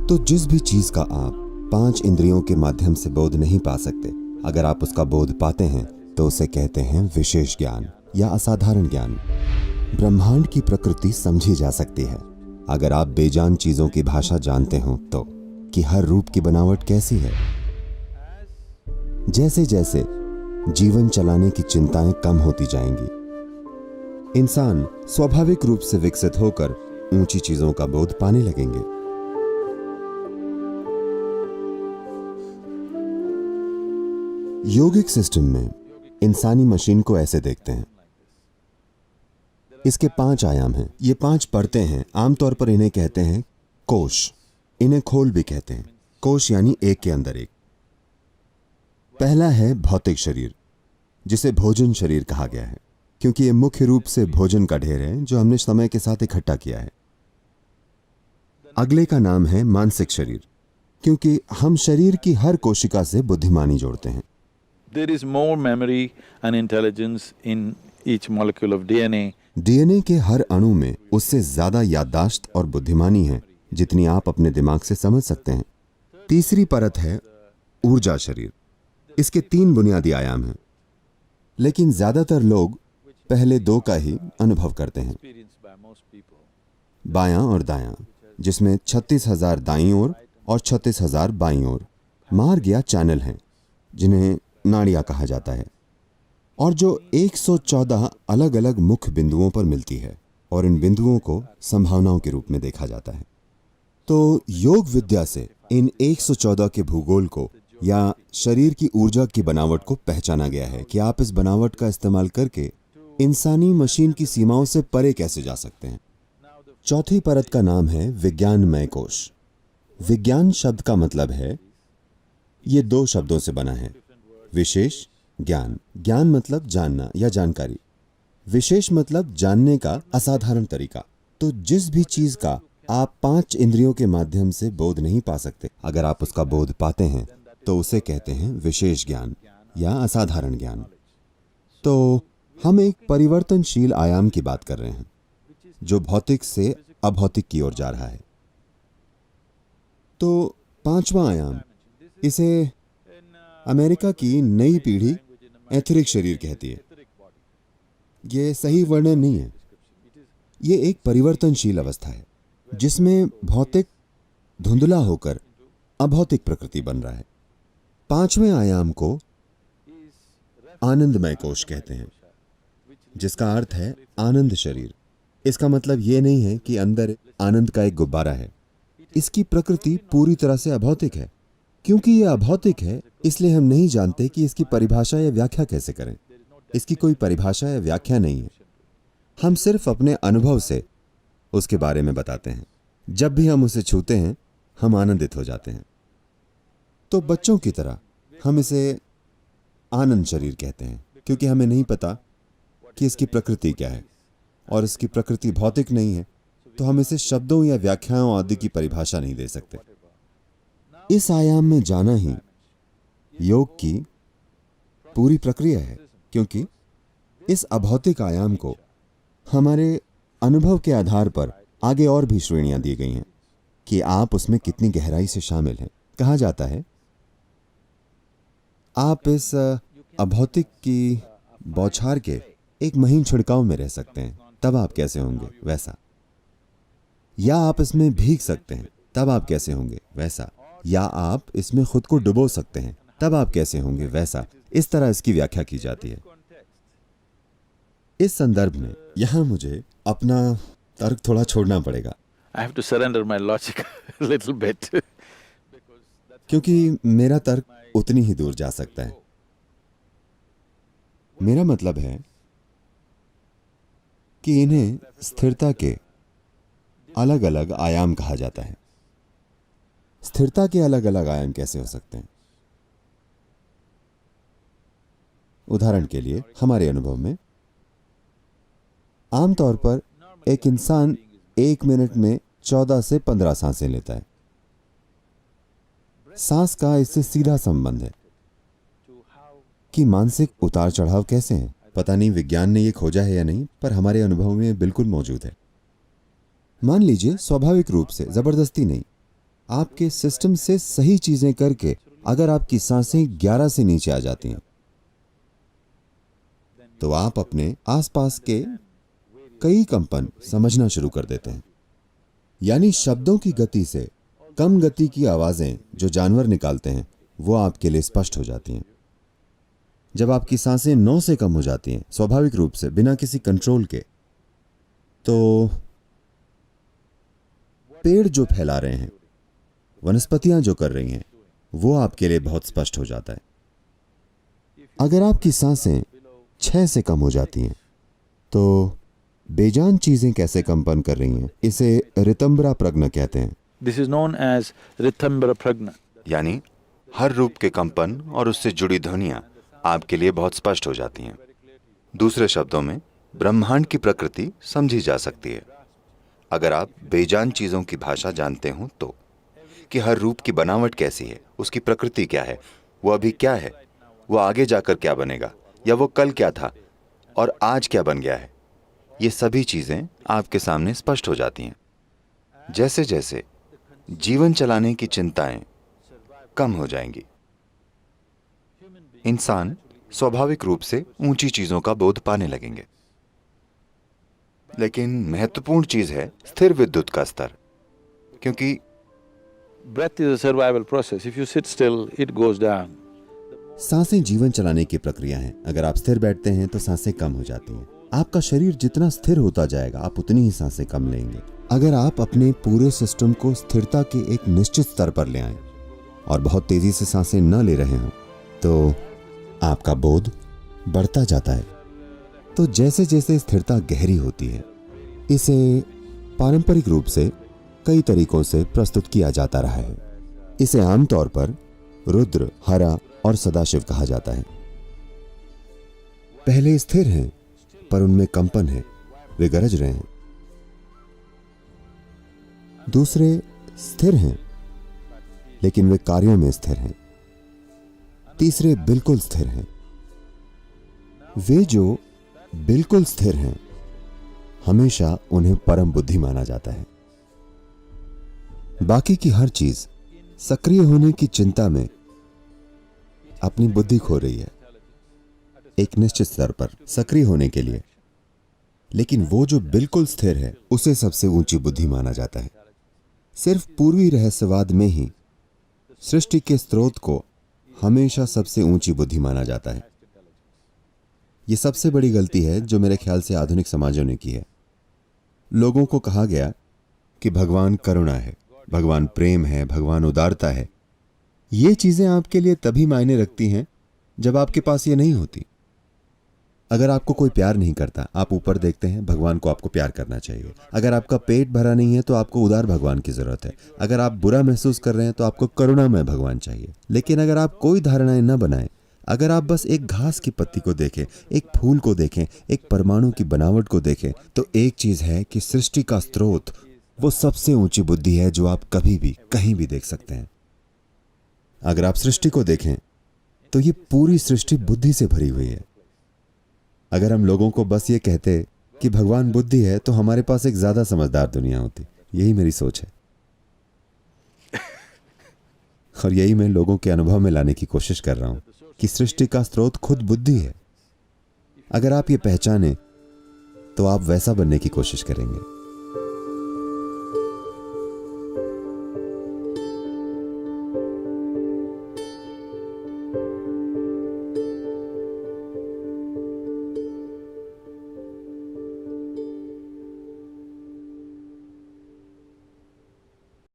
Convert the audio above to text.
तो जिस भी चीज का आप 5 इंद्रियों के माध्यम से बोध नहीं पा सकते, अगर आप उसका बोध पाते हैं तो उसे कहते हैं विशेष ज्ञान या असाधारण ज्ञान। ब्रह्मांड की प्रकृति समझी जा सकती है अगर आप बेजान चीजों की भाषा जानते हो तो, कि हर रूप की बनावट कैसी है। जैसे जैसे जीवन चलाने की चिंताएं कम होती जाएंगी, इंसान स्वाभाविक रूप से विकसित होकर ऊंची चीजों का बोध पाने लगेंगे। योगिक सिस्टम में इंसानी मशीन को ऐसे देखते हैं। इसके 5 आयाम हैं। ये 5 परतें हैं। आमतौर पर इन्हें कहते हैं कोश। इन्हें खोल भी कहते हैं। कोश यानी एक के अंदर एक। पहला है भौतिक शरीर, जिसे भोजन शरीर कहा गया है, क्योंकि यह मुख्य रूप से भोजन का ढेर है जो हमने समय के साथ इकट्ठा किया है। अगले का नाम है मानसिक शरीर, क्योंकि हम शरीर की हर कोशिका से बुद्धिमानी जोड़ते हैं। There is more memory and intelligence in each molecule of DNA. DNA के हर अणु में उससे ज्यादा याददाश्त और बुद्धिमानी है जितनी आप अपने दिमाग से समझ सकते हैं। तीसरी परत है ऊर्जा शरीर। इसके 3 बुनियादी आयाम हैं, लेकिन ज्यादातर लोग पहले 2 का ही अनुभव करते हैं, बायां और दायां, जिसमें 36,000 दाईं ओर और 36,000 बाईं ओर मार्ग या चैनल हैं, जिन्हें नाड़ियां कहा जाता है, और जो 114 अलग अलग मुख्य बिंदुओं पर मिलती है, और इन बिंदुओं को संभावनाओं के रूप में देखा जाता है। तो योग विद्या से इन 114 के भूगोल को या शरीर की ऊर्जा की बनावट को पहचाना गया है कि आप इस बनावट का इस्तेमाल करके इंसानी मशीन की सीमाओं से परे कैसे जा सकते हैं। चौथी परत का नाम है विज्ञानमय कोश। विज्ञान शब्द का मतलब है, ये 2 शब्दों से बना है, विशेष ज्ञान। ज्ञान मतलब जानना या जानकारी, विशेष मतलब जानने का असाधारण तरीका। तो जिस भी चीज का आप 5 इंद्रियों के माध्यम से बोध नहीं पा सकते, अगर आप उसका बोध पाते हैं तो उसे कहते हैं विशेष ज्ञान या असाधारण ज्ञान। तो हम एक परिवर्तनशील आयाम की बात कर रहे हैं जो भौतिक से अभौतिक की ओर जा रहा है। तो 5वां आयाम, इसे अमेरिका की नई पीढ़ी एथेरिक शरीर कहती है। यह सही वर्णन नहीं है। यह एक परिवर्तनशील अवस्था है जिसमें भौतिक धुंधला होकर अभौतिक प्रकृति बन रहा है। 5वें आयाम को आनंदमय कोश कहते हैं, जिसका अर्थ है आनंद शरीर। इसका मतलब यह नहीं है कि अंदर आनंद का एक गुब्बारा है। इसकी प्रकृति पूरी तरह से अभौतिक है। क्योंकि यह अभौतिक है, इसलिए हम नहीं जानते कि इसकी परिभाषा या व्याख्या कैसे करें। इसकी कोई परिभाषा या व्याख्या नहीं है। हम सिर्फ अपने अनुभव से उसके बारे में बताते हैं। जब भी हम उसे छूते हैं, हम आनंदित हो जाते हैं। तो बच्चों की तरह हम इसे आनंद शरीर कहते हैं, क्योंकि हमें नहीं पता कि इसकी प्रकृति क्या है, और इसकी प्रकृति भौतिक नहीं है, तो हम इसे शब्दों या व्याख्याओं आदि की परिभाषा नहीं दे सकते। इस आयाम में जाना ही योग की पूरी प्रक्रिया है, क्योंकि इस अभौतिक आयाम को हमारे अनुभव के आधार पर आगे और भी श्रेणियां दी गई हैं कि आप उसमें कितनी गहराई से शामिल हैं। कहा जाता है, आप इस अभौतिक की बौछार के एक महीन छिड़काव में रह सकते हैं, तब आप कैसे होंगे वैसा। या आप इसमें भीग सकते हैं, तब आप कैसे होंगे वैसा। या आप इसमें खुद को डुबो सकते हैं, तब आप कैसे होंगे वैसा। इस तरह इसकी व्याख्या की जाती है। इस संदर्भ में यहां मुझे अपना तर्क थोड़ा छोड़ना पड़ेगा। I have to surrender my logic a little bit. क्योंकि मेरा तर्क उतनी ही दूर जा सकता है। मेरा मतलब है कि इन्हें स्थिरता के अलग अलग आयाम कहा जाता है। स्थिरता के अलग अलग आयाम कैसे हो सकते हैं? उदाहरण के लिए, हमारे अनुभव में आमतौर पर एक इंसान 1 मिनट में 14 से 15 सांसें लेता है। सांस का इससे सीधा संबंध है कि मानसिक उतार चढ़ाव कैसे हैं। पता नहीं विज्ञान ने यह खोजा है या नहीं, पर हमारे अनुभव में बिल्कुल मौजूद है। मान लीजिए, स्वाभाविक रूप से, जबरदस्ती नहीं, आपके सिस्टम से सही चीजें करके अगर आपकी सांसें 11 से नीचे आ जाती हैं तो आप अपने आसपास के कई कंपन समझना शुरू कर देते हैं। यानी शब्दों की गति से कम गति की आवाजें जो जानवर निकालते हैं वो आपके लिए स्पष्ट हो जाती हैं। जब आपकी सांसें 9 से कम हो जाती हैं स्वाभाविक रूप से बिना किसी कंट्रोल के, तो पेड़ जो फैला रहे हैं, वनस्पतियां जो कर रही हैं, वो आपके लिए बहुत स्पष्ट हो जाता है। अगर आपकी सांसें 6 से कम हो जाती हैं तो बेजान चीजें कैसे कंपन कर रही हैं, इसे ऋतंभरा प्रज्ञा कहते हैं। This is known as Ritambara Pragna. यानी हर रूप के कंपन और उससे जुड़ी ध्वनियां आपके लिए बहुत स्पष्ट हो जाती हैं। दूसरे शब्दों में ब्रह्मांड की प्रकृति समझी जा सकती है अगर आप बेजान चीजों की भाषा जानते हो तो, कि हर रूप की बनावट कैसी है, उसकी प्रकृति क्या है, वो अभी क्या है, वो आगे जाकर क्या बनेगा, या वो कल क्या था और आज क्या बन गया है। ये सभी चीजें आपके सामने स्पष्ट हो जाती हैं। जैसे जैसे जीवन चलाने की चिंताएं कम हो जाएंगी, इंसान स्वाभाविक रूप से ऊंची चीजों का बोध पाने लगेंगे। लेकिन महत्वपूर्ण चीज है स्थिर विद्युत का स्तर, क्योंकि Breath is a survival process. If you sit still, it goes down. सांसें जीवन चलाने की प्रक्रिया है। अगर आप स्थिर बैठते हैं तो सांसें कम हो जाती हैं। आपका शरीर जितना स्थिर होता जाएगा आप उतनी ही सांसें कम लेंगे। अगर आप अपने पूरे सिस्टम को स्थिरता के एक निश्चित स्तर पर ले आएं और बहुत तेजी से सांसें न ले रहे हों तो आपका बोध बढ़ता जाता है। तो जैसे जैसे स्थिरता गहरी होती है, इसे पारंपरिक रूप से कई तरीकों से प्रस्तुत किया जाता रहा है। इसे आमतौर पर रुद्र, हरा और सदाशिव कहा जाता है। पहले स्थिर हैं पर उनमें कंपन है, वे गरज रहे हैं। दूसरे स्थिर हैं लेकिन वे कार्यों में स्थिर हैं। तीसरे बिल्कुल स्थिर हैं। वे जो बिल्कुल स्थिर हैं हमेशा उन्हें परम बुद्धि माना जाता है। बाकी की हर चीज सक्रिय होने की चिंता में अपनी बुद्धि खो रही है एक निश्चित स्तर पर सक्रिय होने के लिए, लेकिन वो जो बिल्कुल स्थिर है उसे सबसे ऊंची बुद्धि माना जाता है। सिर्फ पूर्वी रहस्यवाद में ही सृष्टि के स्रोत को हमेशा सबसे ऊंची बुद्धि माना जाता है। यह सबसे बड़ी गलती है जो मेरे ख्याल से आधुनिक समाजों ने की है। लोगों को कहा गया कि भगवान करुणा है, भगवान प्रेम है, भगवान उदारता है। ये चीजें आपके लिए तभी मायने रखती हैं जब आपके पास ये नहीं होती। अगर आपको कोई प्यार नहीं करता, आप ऊपर देखते हैं, भगवान को आपको प्यार करना चाहिए। अगर आपका पेट भरा नहीं है तो आपको उदार भगवान की जरूरत है। अगर आप बुरा महसूस कर रहे हैं तो आपको करुणामय भगवान चाहिए। लेकिन अगर आप कोई धारणाएं न बनाएं, अगर आप बस एक घास की पत्ती को देखें, एक फूल को देखें, एक परमाणु की बनावट को देखें, तो एक चीज है कि सृष्टि का स्रोत वो सबसे ऊंची बुद्धि है जो आप कभी भी कहीं भी देख सकते हैं। अगर आप सृष्टि को देखें तो ये पूरी सृष्टि बुद्धि से भरी हुई है। अगर हम लोगों को बस ये कहते कि भगवान बुद्धि है तो हमारे पास एक ज्यादा समझदार दुनिया होती। यही मेरी सोच है और यही मैं लोगों के अनुभव में लाने की कोशिश कर रहा हूं कि सृष्टि का स्रोत खुद बुद्धि है। अगर आप ये पहचाने तो आप वैसा बनने की कोशिश करेंगे।